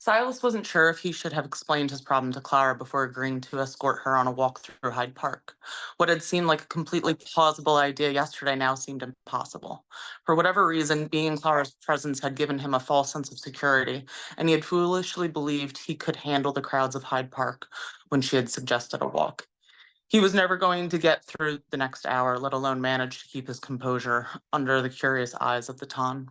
Silas wasn't sure if he should have explained his problem to Clara before agreeing to escort her on a walk through Hyde Park. What had seemed like a completely plausible idea yesterday now seemed impossible. For whatever reason, being in Clara's presence had given him a false sense of security, and he had foolishly believed he could handle the crowds of Hyde Park when she had suggested a walk. He was never going to get through the next hour, let alone manage to keep his composure under the curious eyes of the ton.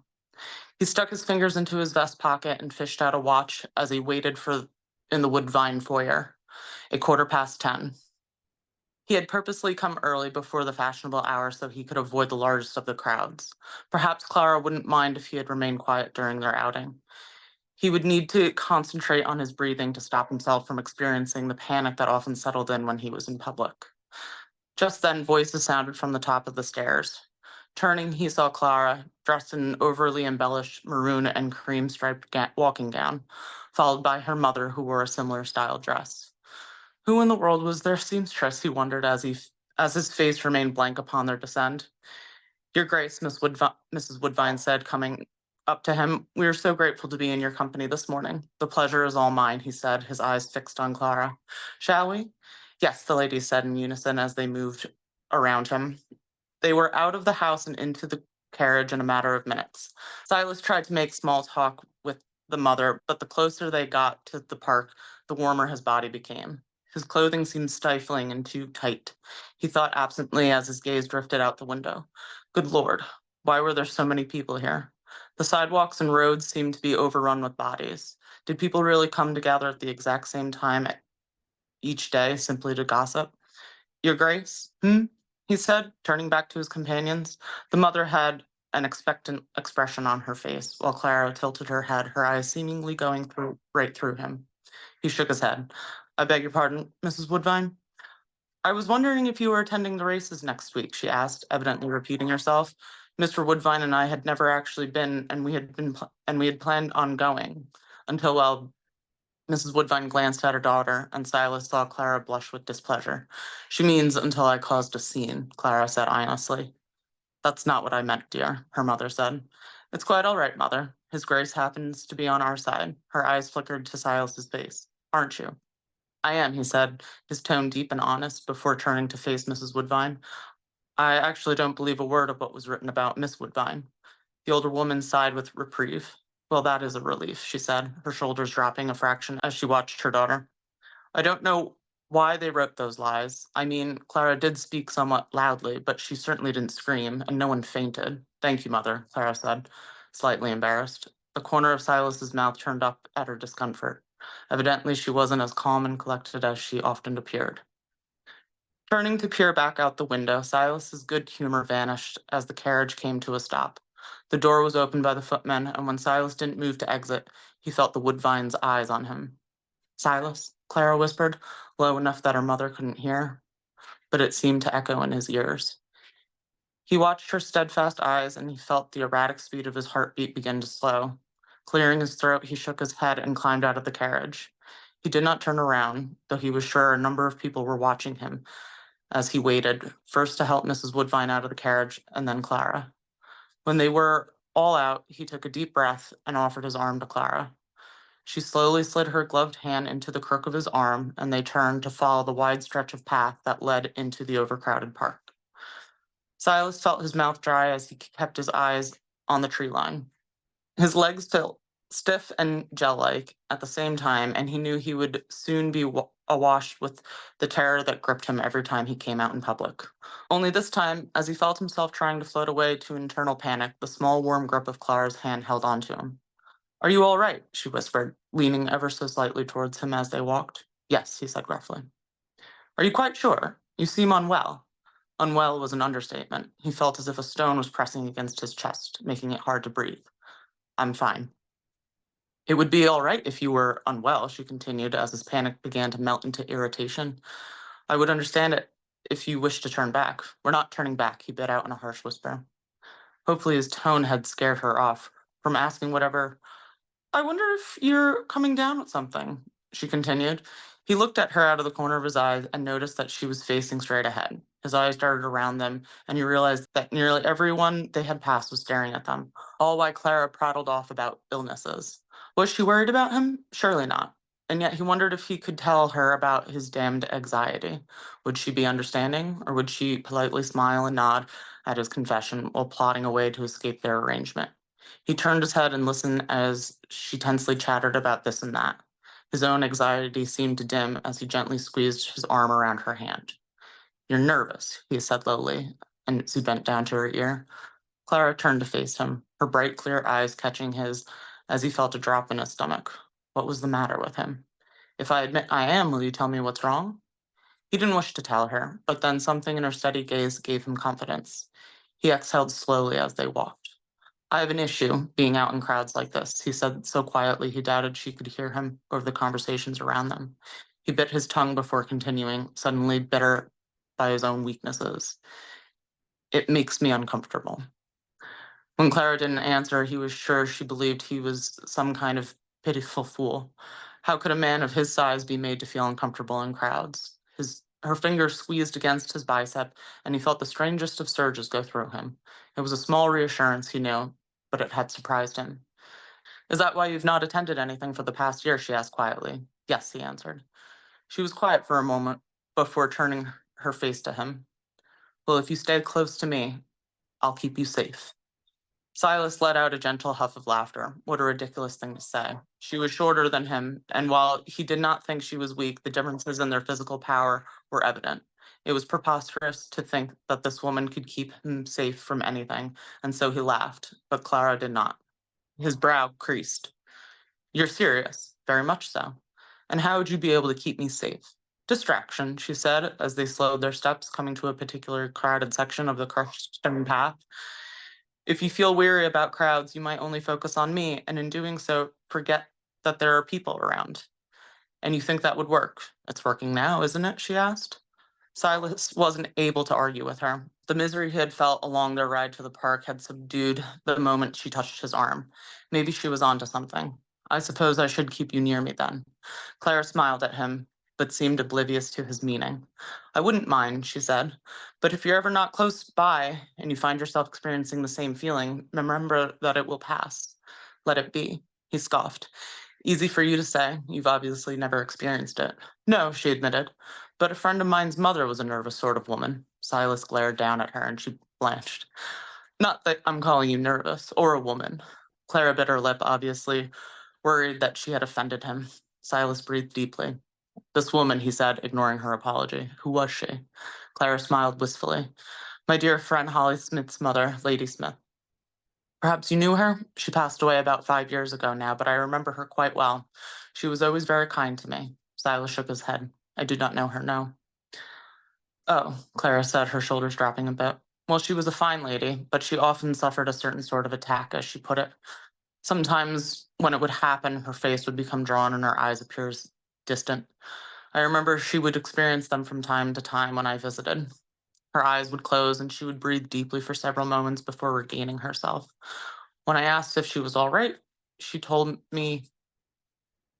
He stuck his fingers into his vest pocket and fished out a watch as he waited for in the Woodvine foyer. 10:15. He had purposely come early before the fashionable hour so he could avoid the largest of the crowds. Perhaps Clara wouldn't mind if he had remained quiet during their outing. He would need to concentrate on his breathing to stop himself from experiencing the panic that often settled in when he was in public. Just then, voices sounded from the top of the stairs. Turning, he saw Clara, dressed in an overly embellished maroon and cream striped walking gown, followed by her mother, who wore a similar style dress. Who in the world was their seamstress? He wondered as his face remained blank upon their descent. Your Grace, Mrs. Woodvine said, coming up to him. We are so grateful to be in your company this morning. The pleasure is all mine, he said, his eyes fixed on Clara. Shall we? Yes, the ladies said in unison as they moved around him. They were out of the house and into the carriage in a matter of minutes. Silas tried to make small talk with the mother, but the closer they got to the park, the warmer his body became. His clothing seemed stifling and too tight. He thought absently as his gaze drifted out the window. Good Lord, why were there so many people here? The sidewalks and roads seemed to be overrun with bodies. Did people really come together at the exact same time each day simply to gossip? Your Grace? He said, turning back to his companions. The mother had an expectant expression on her face, while Clara tilted her head, her eyes seemingly going right through him. He shook his head. I beg your pardon, Mrs. Woodvine? I was wondering if you were attending the races next week, she asked, evidently repeating herself. Mr. Woodvine and I had never actually been, and we had planned on going until, well, Mrs. Woodvine glanced at her daughter, and Silas saw Clara blush with displeasure. She means until I caused a scene, Clara said honestly. That's not what I meant, dear, her mother said. It's quite all right, mother. His Grace happens to be on our side. Her eyes flickered to Silas's face. Aren't you? I am, he said, his tone deep and honest, before turning to face Mrs. Woodvine. I actually don't believe a word of what was written about Miss Woodvine. The older woman sighed with reprieve. Well, that is a relief, she said, her shoulders dropping a fraction as she watched her daughter. I don't know why they wrote those lies. I mean, Clara did speak somewhat loudly, but she certainly didn't scream, and no one fainted. Thank you, mother, Clara said, slightly embarrassed. The corner of Silas's mouth turned up at her discomfort. Evidently, she wasn't as calm and collected as she often appeared. Turning to peer back out the window, Silas's good humor vanished as the carriage came to a stop. The door was opened by the footman, and when Silas didn't move to exit, he felt the Woodvine's eyes on him. Silas, Clara whispered, low enough that her mother couldn't hear, but it seemed to echo in his ears. He watched her steadfast eyes, and he felt the erratic speed of his heartbeat begin to slow. Clearing his throat, he shook his head and climbed out of the carriage. He did not turn around, though he was sure a number of people were watching him as he waited, first to help Mrs. Woodvine out of the carriage, and then Clara. When they were all out, he took a deep breath and offered his arm to Clara. She slowly slid her gloved hand into the crook of his arm, and they turned to follow the wide stretch of path that led into the overcrowded park. Silas felt his mouth dry as he kept his eyes on the tree line. His legs felt stiff and gel-like at the same time, and he knew he would soon be awash with the terror that gripped him every time he came out in public. Only this time, as he felt himself trying to float away to internal panic, the small warm grip of Clara's hand held onto him. Are you all right? She whispered, leaning ever so slightly towards him as they walked. Yes, he said gruffly. Are you quite sure? You seem unwell. Unwell was an understatement. He felt as if a stone was pressing against his chest, making it hard to breathe. I'm fine. It would be all right if you were unwell, she continued as his panic began to melt into irritation. I would understand it if you wished to turn back. We're not turning back, he bit out in a harsh whisper. Hopefully his tone had scared her off from asking whatever. I wonder if you're coming down with something, she continued. He looked at her out of the corner of his eyes and noticed that she was facing straight ahead. His eyes darted around them, and he realized that nearly everyone they had passed was staring at them, all while Clara prattled off about illnesses. Was she worried about him? Surely not. And yet he wondered if he could tell her about his damned anxiety. Would she be understanding, or would she politely smile and nod at his confession while plotting a way to escape their arrangement? He turned his head and listened as she tensely chattered about this and that. His own anxiety seemed to dim as he gently squeezed his arm around her hand. "You're nervous," he said lowly, and as he bent down to her ear. Clara turned to face him, her bright, clear eyes catching his as he felt a drop in his stomach. What was the matter with him? "If I admit I am, will you tell me what's wrong?" He didn't wish to tell her, but then something in her steady gaze gave him confidence. He exhaled slowly as they walked. "I have an issue being out in crowds like this," he said so quietly he doubted she could hear him over the conversations around them. He bit his tongue before continuing, suddenly bitter by his own weaknesses. "It makes me uncomfortable." When Clara didn't answer, he was sure she believed he was some kind of pitiful fool. How could a man of his size be made to feel uncomfortable in crowds? Her fingers squeezed against his bicep, and he felt the strangest of surges go through him. It was a small reassurance, he knew, but it had surprised him. "Is that why you've not attended anything for the past year?" she asked quietly. "Yes," he answered. She was quiet for a moment before turning her face to him. "Well, if you stay close to me, I'll keep you safe." Silas let out a gentle huff of laughter. What a ridiculous thing to say. She was shorter than him, and while he did not think she was weak, the differences in their physical power were evident. It was preposterous to think that this woman could keep him safe from anything, and so he laughed, but Clara did not. His brow creased. "You're serious?" "Very much so." "And how would you be able to keep me safe?" "Distraction," she said, as they slowed their steps, coming to a particularly crowded section of the Carstone path. "If you feel weary about crowds, you might only focus on me, and in doing so, forget that there are people around." "And you think that would work?" "It's working now, isn't it?" she asked. Silas wasn't able to argue with her. The misery he had felt along their ride to the park had subdued the moment she touched his arm. Maybe she was onto something. "I suppose I should keep you near me then." Clara smiled at him, but seemed oblivious to his meaning. "I wouldn't mind," she said. "But if you're ever not close by and you find yourself experiencing the same feeling, remember that it will pass. Let it be." He scoffed. "Easy for you to say. You've obviously never experienced it." "No," she admitted. "But a friend of mine's mother was a nervous sort of woman." Silas glared down at her and she blanched. "Not that I'm calling you nervous, or a woman." Clara bit her lip, obviously worried that she had offended him. Silas breathed deeply. "This woman," he said, ignoring her apology. "Who was she?" Clara smiled wistfully. "My dear friend Holly Smith's mother, Lady Smith." "Perhaps you knew her?" "She passed away about 5 years ago now, but I remember her quite well. She was always very kind to me." Silas shook his head. "I do not know her, no." "Oh," Clara said, her shoulders dropping a bit. "Well, she was a fine lady, but she often suffered a certain sort of attack, as she put it. Sometimes, when it would happen, her face would become drawn and her eyes appear distant. I remember she would experience them from time to time when I visited. Her eyes would close and she would breathe deeply for several moments before regaining herself. When I asked if she was all right, she told me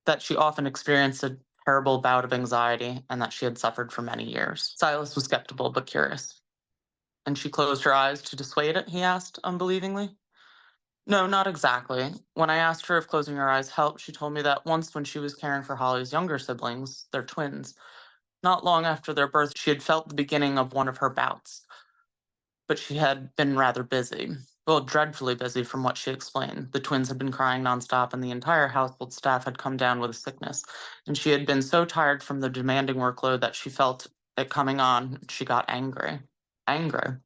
that she often experienced a terrible bout of anxiety and that she had suffered for many years." Silas was skeptical but curious. "And she closed her eyes to dissuade it?" he asked unbelievingly. "No, not exactly. When I asked her if closing her eyes helped, she told me that once when she was caring for Holly's younger siblings, they're twins, not long after their birth, she had felt the beginning of one of her bouts, but she had been rather busy. Well, dreadfully busy from what she explained. The twins had been crying nonstop, and the entire household staff had come down with a sickness. And she had been so tired from the demanding workload that she felt it coming on. She got angry. Angry.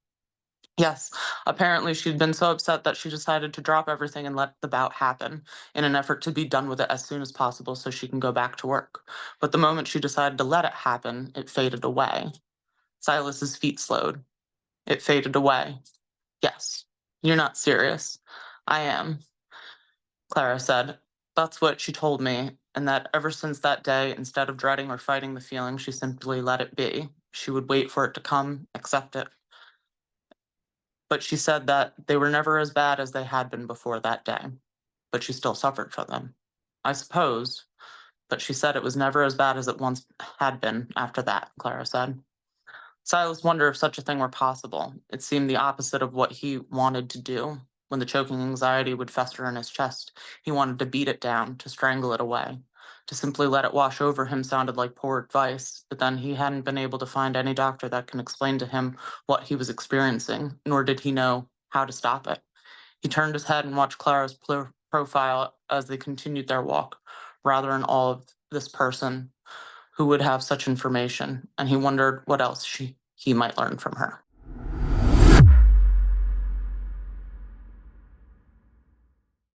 Yes, apparently she'd been so upset that she decided to drop everything and let the bout happen in an effort to be done with it as soon as possible so she can go back to work. But the moment she decided to let it happen, it faded away. Silas's feet slowed. It faded away. "Yes. You're not serious." "I am," Clara said. "That's what she told me, and that ever since that day, instead of dreading or fighting the feeling, she simply let it be. She would wait for it to come, accept it. But she said that they were never as bad as they had been before that day. But she still suffered from them. I suppose. But she said it was never as bad as it once had been after that," Clara said. Silas wondered if such a thing were possible. It seemed the opposite of what he wanted to do. When the choking anxiety would fester in his chest, he wanted to beat it down, to strangle it away. To simply let it wash over him sounded like poor advice, but then he hadn't been able to find any doctor that can explain to him what he was experiencing, nor did he know how to stop it. He turned his head and watched Clara's profile as they continued their walk, rather in awe of this person who would have such information, and he wondered what else he might learn from her.